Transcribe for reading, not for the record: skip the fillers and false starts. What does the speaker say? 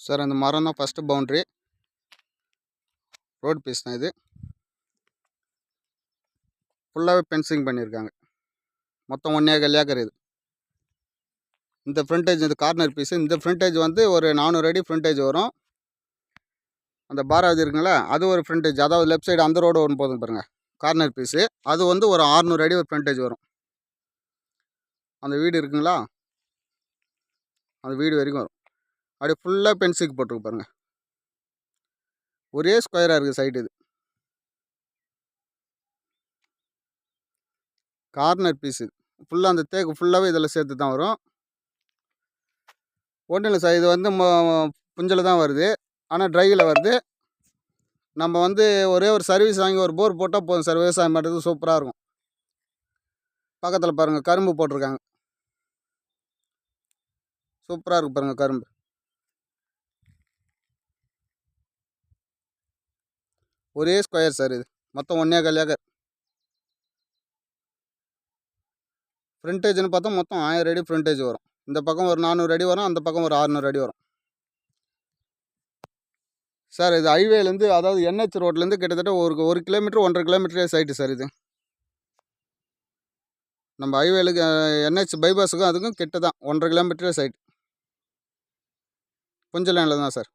Sir அந்த மரம் தான் ஃபஸ்ட்டு பவுண்ட்ரி. ரோடு பீஸ் தான் இது. ஃபுல்லாகவே ஃபென்சிங் பண்ணியிருக்காங்க. மொத்தம் 1.25 ஏக்கர் இது. இந்த ஃப்ரண்டேஜ் இது கார்னர் பீஸு. இந்த ஃப்ரண்டேஜ் வந்து ஒரு 400 அடி ஃப்ரண்டேஜ் வரும். அந்த பாராவது இருக்குங்களா, அது ஒரு ஃப்ரண்டேஜ். அதாவது லெஃப்ட் சைடு அந்த ரோடு ஒன்று போதும் பாருங்கள், கார்னர் பீஸு. அது வந்து ஒரு 600 அடி ஒரு ஃப்ரண்டேஜ் வரும். அந்த வீடு இருக்குங்களா, அந்த வீடு வரைக்கும் வரும். அப்படியே ஃபுல்லாக ஃபென்சிங் போட்டிருக்கு பாருங்கள். ஒரே ஸ்கொயராக இருக்குது சைட்டு இது. கார்னர் பீஸு ஃபுல்லாக அந்த தேக்கு ஃபுல்லாகவே இதில் சேர்த்து தான் வரும். ஒன்றும் இல்லை சார், இது வந்து புஞ்சல் தான் வருது, ஆனால் ட்ரையில் வருது. நம்ம வந்து ஒரே ஒரு சர்வீஸ் வாங்கி ஒரு போர் போட்டால் போதும் சார். விவசாயம் பண்ணுறது சூப்பராக இருக்கும். பக்கத்தில் பாருங்கள் கரும்பு போட்டிருக்காங்க. சூப்பராக இருக்குது பாருங்கள் கரும்பு. ஒரே ஸ்கொயர் சார் இது. மொத்தம் 1.25 ஏக்கர். ஃப்ரண்டேஜ்னு பார்த்தா மொத்தம் 1000 அடி ஃப்ரண்டேஜ் வரும். இந்த பக்கம் ஒரு 400 அடி வரும், அந்த பக்கம் ஒரு 600 அடி வரும் சார். இது ஹைவேலேருந்து, அதாவது NH ரோட்லேருந்து கிட்டத்தட்ட ஒரு கிலோமீட்டர் 1.5 கிலோமீட்டரே சைட்டு சார் இது. நம்ம ஹைவேலுக்கு NH பைபாஸுக்கும் அதுக்கும் கிட்ட தான் 1.5 கிலோமீட்டரே சைட். புஞ்சல் லேண்டில் தான் சார்.